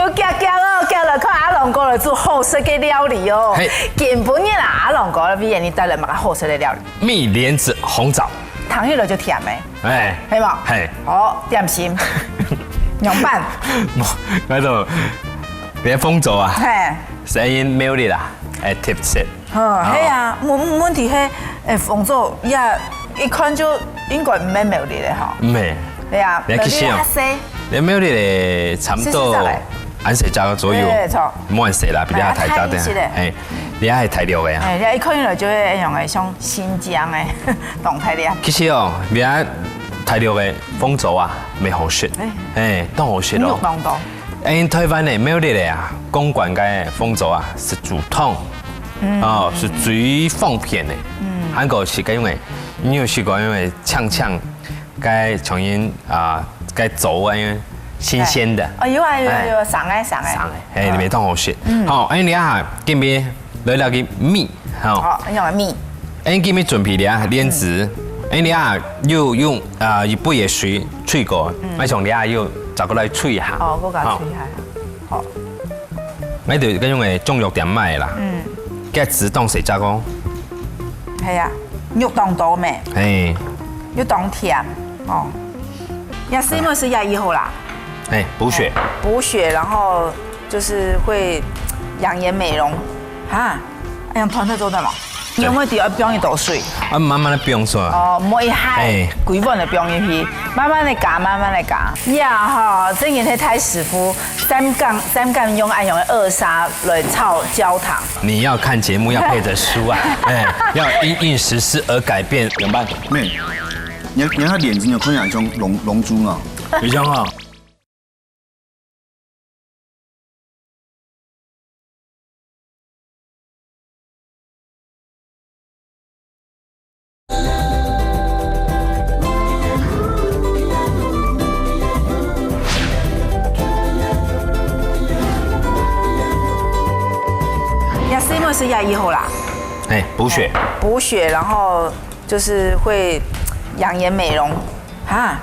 我行了，看阿龙哥来做好食的料理哦。根本嘅啦，阿龙哥咧比你带来嘛好食的料理。蜜莲子红枣，糖迄落就甜的，哎，係冇？係。好，點心，涼拌。嗰度你風做啊？係。聲音沒有你啦，誒 tips。係啊，問題係風做也一看就應該唔係沒有你咧嗬。唔係。係啊，你其實你沒有你咧，差唔多按時炸左右，冇按時啦，比較太炸啲。係，你係太料嘅啊。係，一看落就係一樣嘅像新疆嘅動態料。其實哦，你係太料嘅風做啊，未好食，誒，都好食咯。台灣嘅沒有你咧啊，公館嘅風做啊是煮湯，哦，是最方便嘅。韓國是咁樣嘅，你有試過因為嗆。該重新啊，該走啊，因為新鮮的。哦，有上來，哎，你別當好食。好，哎，你啊，今邊來了個蜜，好，用個蜜。哎，今邊準備了蓮子，哎，你啊要用一杯嘅水吹過，咪從你啊要找過來吹下。哦，我搞吹下。好。咪就嗰種嘅中藥店買啦。嘅自動洗炸鍋。係啊，肉當多咩？哎。又當甜哦，也是因為是1號啦，哎，補血，然後就是會養顏美容，哈，哎呀，團體做得嘛，你有冇第二冰一道水？啊，慢慢的冰水。哦，唔可以嗨，規碗的冰入去，慢慢的加。呀哈，這個係太師傅三槓用愛用的2砂來炒焦糖。你要看節目要配着書啊，哎，要因時事而改變，怎麼辦？妹。你看臉子，你有看像一種龍珠嘛？比較好。也是因為是1號啦。哎，補血，然後就是會。養顏美容，哈，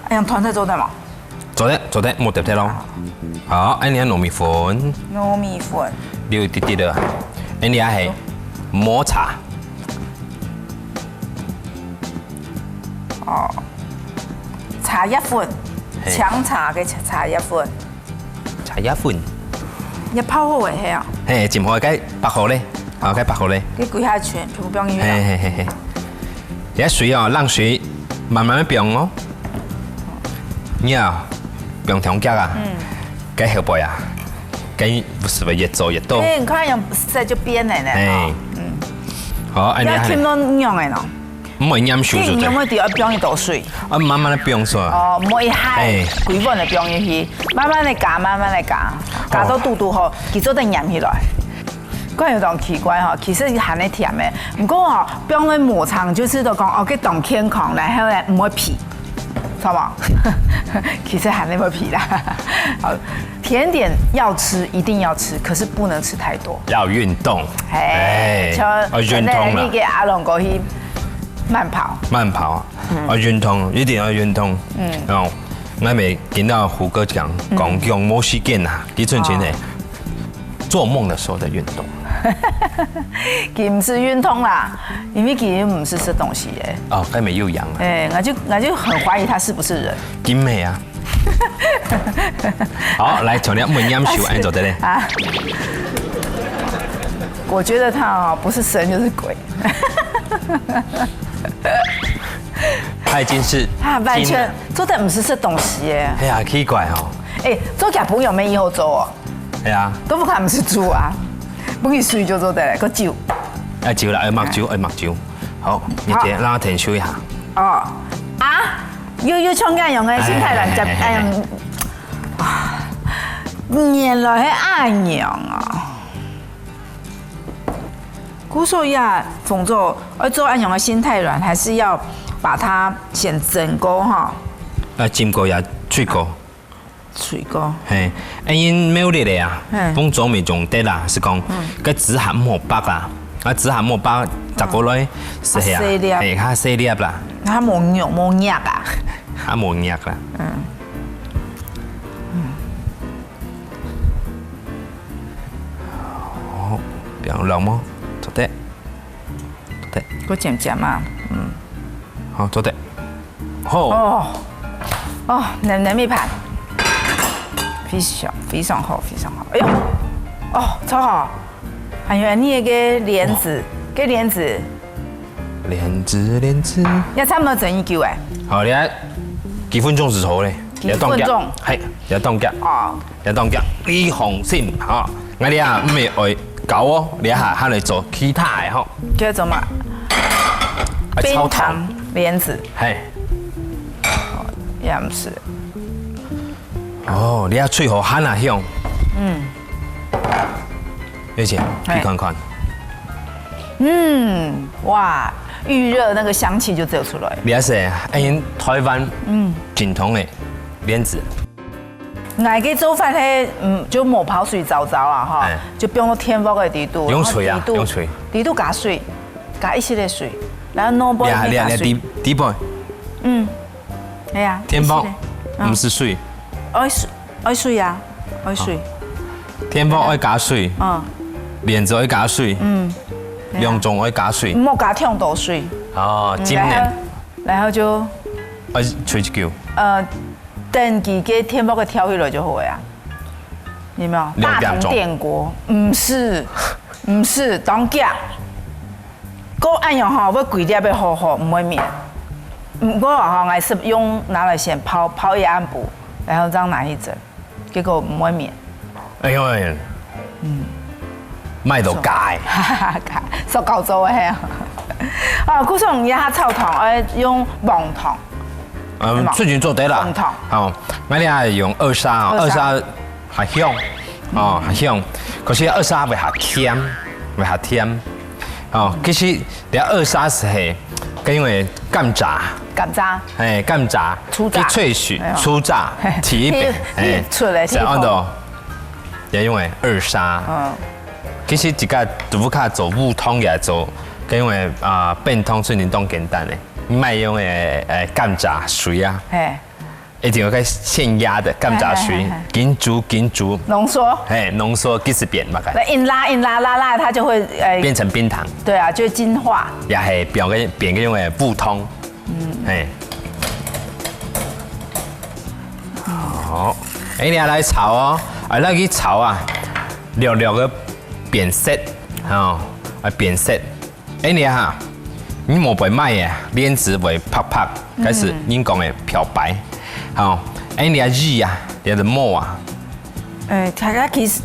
哎呀，團體做得嘛？做得，冇得咯。好，哎，你係糯米粉。你有啲的，哎，你係抹茶。哦，茶葉粉，薑茶嘅茶葉粉。一泡好嘅係啊。嘿，浸好嘅8號咧，啊，嘅8號咧。你攰下全部冰魚。嘿。你要水哦，讓水慢慢的冰哦。你啊，冰糖夾啊，該後背啊，該不是越做越多。你看用色就變嚟咧。好，安尼係。要添用嘅咯。唔會淹水就。你有冇第二冰一道水？啊，慢慢的冰水。哦，唔可以嗨，規碗的冰入去，慢慢的加，加到肚好，其實都黏起來。嗰有種奇怪嗬，其實係含啲甜嘅，唔過嗬，冰喺磨糖就是都講哦，佢當健康，然後咧唔會皮，知道嗎？其實含啲冇皮啦。好，甜點要吃，一定要吃，可是不能吃太多。要運動。要運動啦。你給阿龍過去慢跑。要運動，一定要運動。哦，我咪見到胡哥講用冇時間啊，幾陣前咧。做夢的時候的運動，佢唔是運動啦，因為佢唔是吃東西嘅。哦，佢沒有養。哎，我就很懷疑他是不是人。金美啊！好，來從你門音秀按走的咧。啊，我覺得他啊，不是神就是鬼。他已經是。他完全做得唔是吃東西嘅。哎呀，奇怪哦。哎，做假朋友沒以後做哦。係啊，都不看唔是豬啊，不佢水就做得嚟個酒。酒啦，墨酒。好，你姐讓我停休一下。哦，啊，要衝緊用嘅心態嚟就原來係咁樣啊！所以啊，馮總，要做按樣嘅心態軟，還是要把它先蒸過哈？煎過也吹過。水果，係，因沒有你哋啊，風總未種得啦，是講個紫鹹蘿蔔啊，紫鹹蘿蔔摘過來是係啊，係較細粒啦，它冇肉冇肉啊，較冇肉啦，落么？做得，做得。我渐渐嘛，好，做得。好。嫩嫩米盘，非常好。哎呦，超好。还有你那个莲子，莲子。要差不多整1球哎。好，你睇幾分鐘就好咧。幾分鐘？係，有當腳。有當腳。呢行先嚇，我哋啊唔係愛搞哦，你下嚟做其他嘅嗬。叫做嘛？冰糖蓮子。係。也唔是。哦，你啊脆好很啊香。月姐，你看看。哇，预热那个香气就走出来。你也是，台湾传统的莲子。我给做饭咧，就冇泡水糟糟啦哈，就不用天覆的底度，用水啊，用水，底度加水，加一些的水，然后弄包加水。底部。哎呀，天覆唔是水。爱水啊，爱水。天覆爱加水。莲子爱加水。两种爱加水。莫加烫到水。浸呢。然后就。爱吹一球。等佢嘅天覆嘅跳起来就好呀。有没有？大同电锅？唔是，当家。嗰按样哈，要贵啲要好，唔会灭。不过哈，我是拿来先泡一暗布，然后这样拿去蒸，结果唔会灭。哎呦，卖到假嘅，塑胶做嘅啊。古时用下臭糖，用黄糖。最近做得啦。黄糖。我哋係用2砂，2砂係香，係香。可是2砂會下甜，其實你2砂係因為甘蔗。甘蔗，粗榨，萃取粗榨，提餅，出嚟是按照，也因為2砂。其實一個杜卡做烏湯也做，因為變湯雖然當簡單嘅，唔係用甘蔗水啊，一定要個現壓的甘蔗水，緊煮，濃縮，濃縮幾時變嘛？硬拉，它就會變成冰糖。對啊，就精化。也係變個用嘅烏湯。好，你來炒哦，那個炒啊，略個變色，變色。你哈，你冇被賣嘅，蓮子會啪，開始你講嘅漂白，你啊魚啊，你的膜啊。大家其實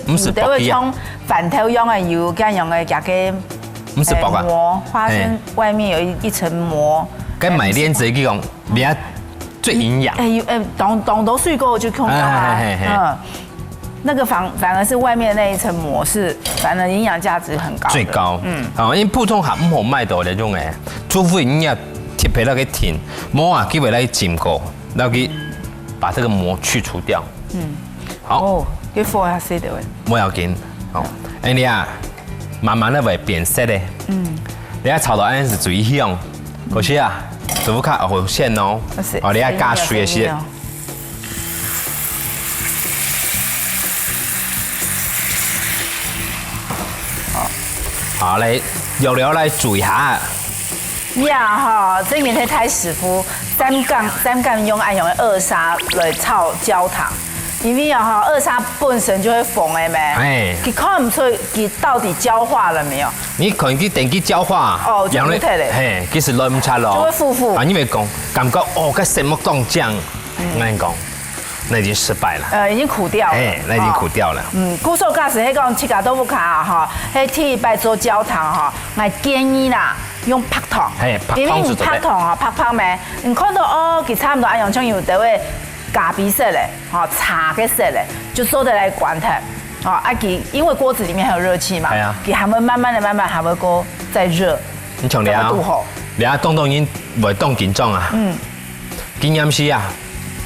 有的會從飯頭用嘅油，咁用嘅加個。唔是薄啊，膜花生外面有一層膜。跟買蓮子嗰種，你啊最營養。當到水果就看到那個反而是外面那一層膜是，反而營養價值很高。最高，因為普通客唔好買到那種嘅，除非你要貼皮那個甜膜啊，佢會來浸過，然後佢把這個膜去除掉。好。佢放下水的冇要緊，你啊。慢慢的會變色的，你要炒到安是最香，可是啊，豆腐卡好鮮哦，你要加水嘅時，好嚟用料來煮一下。呀這邊係太師傅三干用2砂來炒焦糖。因為2砂本身就會fon的咩，佢看唔出佢到底焦化了沒有。你可能佢電機焦化，就唔睇咧，其實來唔差咯，就會糊糊。因為講感覺個什麼凍醬，我講，那已經失敗了。已經苦掉了。那已經苦掉了。古時候嗰時喺講七家豆腐卡喺替白做焦糖我建議啦用拍糖，因為你拍糖拍咩，你看到佢差唔多一樣，像有啲會。咖啡色的，茶嘅色的，就做得來管它，因為鍋子裡面還有熱氣嘛，佢還會慢慢還會過再熱。你從了，你啊凍已經未凍緊張啊，緊飲時啊，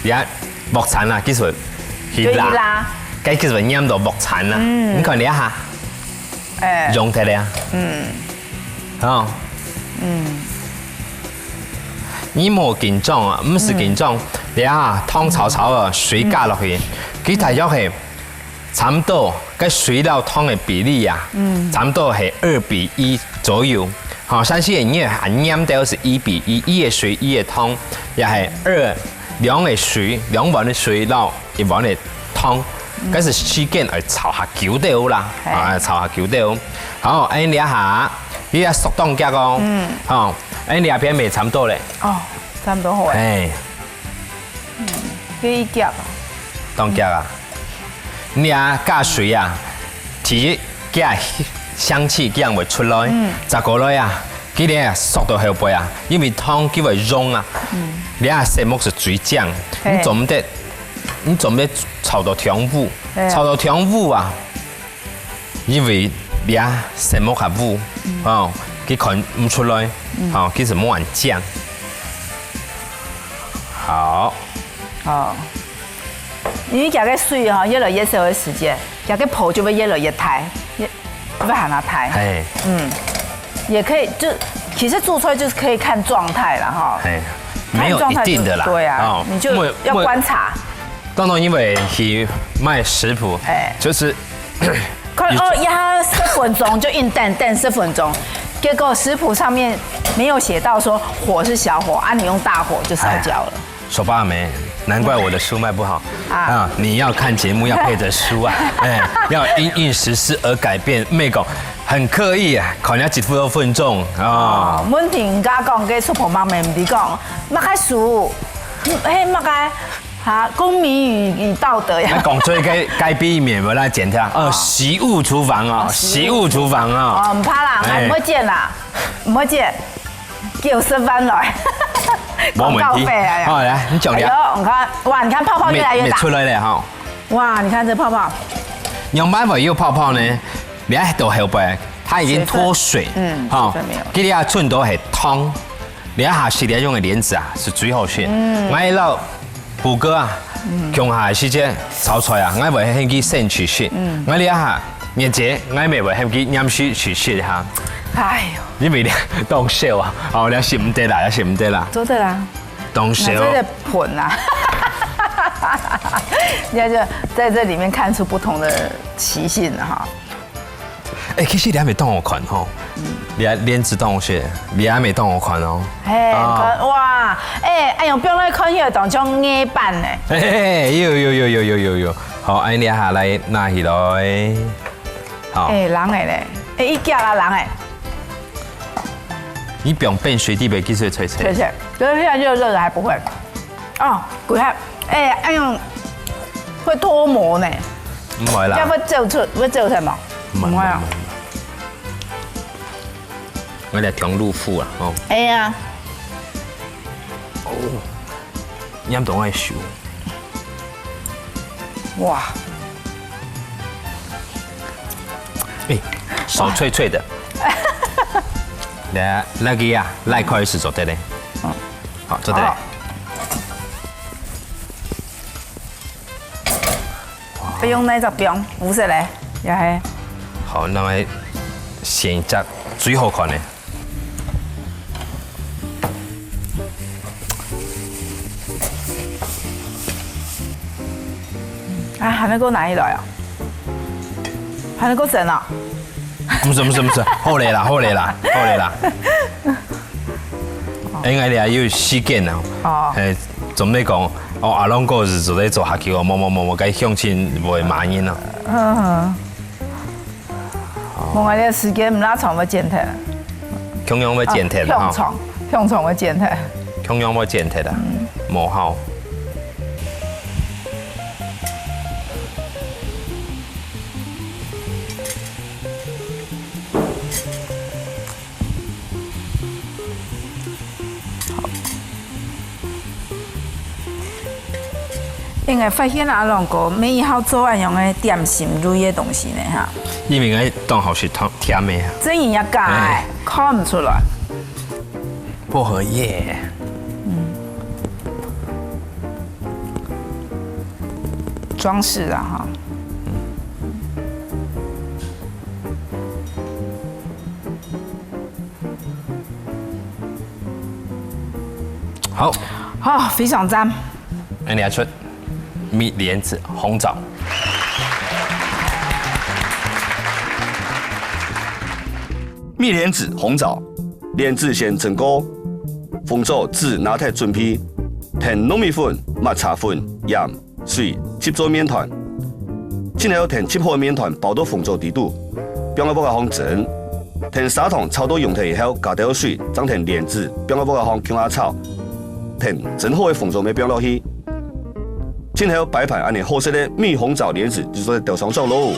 你啊木鏟啊，其實去拉，其實飲到木鏟啊，你看你一下，用得了，你冇緊張啊，唔是緊張。你啊，湯炒啊，水加落去，佢大約係差不多跟水到汤的比例啊，差不多是2:1左右。好，山西人也含鹽都是1:1，一的水一的湯，也係2嘅水2碗嘅水撈1碗嘅湯，嗰是時間嚟炒下久啲啦，啊炒下久啲。好，你一下，你一熟當家個，好，你阿片未差唔多咧。哦，差唔多好誒。幾夾啊？當家啊！你啊加水啊，提加香氣這樣會出來，再過來啊，佢哋啊熟到後背啊，因為湯佢會溶啊，你啊石木是最醬，你做唔得炒到香烏，炒到香烏啊，因為你啊石木係烏，哦，佢看唔出來，哦，佢是冇人醬，好，哦。因為夾個水哈，越來越少的時間，夾個泡就會越來越太，不喊它太。哎，也可以，就其實做出來就是可以看狀態了哈。哎，沒有一定的啦。對啊，你就要觀察。當然，因為佢賣食譜，就是看壓10分鐘就硬等10分鐘，結果食譜上面沒有寫到說火是小火，啊，你用大火就燒焦了。手把沒。難怪我的書賣不好啊！你要看節目要配着書啊，哎，要因應時事而改變，咩講很刻意啊，可能1分2分鐘啊。阮聽人家講，個蘇婆媽咪唔係講，乜個書，嘿乜個嚇公民與道德呀？講最該避免不來剪掉習物廚房啊，習物廚房啊。哦，唔怕啦，唔會剪啦，唔會剪，叫食飯來。冇問題。好，來，你講了。你看，哇，你看泡泡越來越大。出來了哈。哇，你看這泡泡。用白尾有泡泡呢，你喺度後背，它已經脫水。好，佢哋啊寸到係湯，你下洗嚟用嘅蓮子啊，是最好選。我喺度胡歌啊，強下時間炒菜啊，我會喺佢先去食。我哋下日姐，我咪會喺佢飲水去食下。哎呦！你未當笑啊？哦，你食唔得啦，食唔得啦。做得啦。當笑。這個盆啊，你看就在這裡面看出不同的習性了哈。哎，其實你還沒當我看吼，你還蓮子當我食，你還沒當我看哦。哎，哇，哎呦，不用來看迄個當種硬板呢。有，好，哎，你下來拿起來。好。哎，人誒咧，哎，一夾啦，人誒。你不用變水滴，別繼續吹。可是現在熱的還不會。哦，佢係，哎呦，會脫模呢。唔會啦。會走出嘛？唔會啊。我哋中路虎啊，哦。哎呀。哦。飲到我手。哇。哎，手脆脆的。來，那個呀，來開始做得嘞。好，做得嘞。不用那隻標，唔是嘞，又係。好，那麼選一隻最好看的。啊，還能夠拿一來啊？還能夠整啊？唔是，好嚟啦。應該你係要時間啊。哦。誒，做咩講？哦，阿龍哥是做咧做下橋，冇該向前會慢音咯。我話你時間唔拉長要剪脫。向陽要剪脫啦。向長要剪脫。向陽要剪脫啦。冇好。應該發現阿龍哥每以後做一樣嘅點心類嘅東西呢嚇。因為我當好是甜嘅。真人一解，看唔出來。薄荷葉。裝飾啊哈。好。好，非常讚。你出。米蓮子紅棗。蜜莲子红枣，莲子先蒸锅，红枣至拿铁准备，添糯米粉、抹茶粉、盐、水，切做面团。之後添切好面团包到紅枣底肚，邊個放蒸。添砂糖炒到溶體以後，加掉水，再添蓮子，邊個放薑下炒。添蒸好嘅紅枣咪邊落去。之後擺盤按你好食嘅蜜紅棗蓮子就做掉上手咯。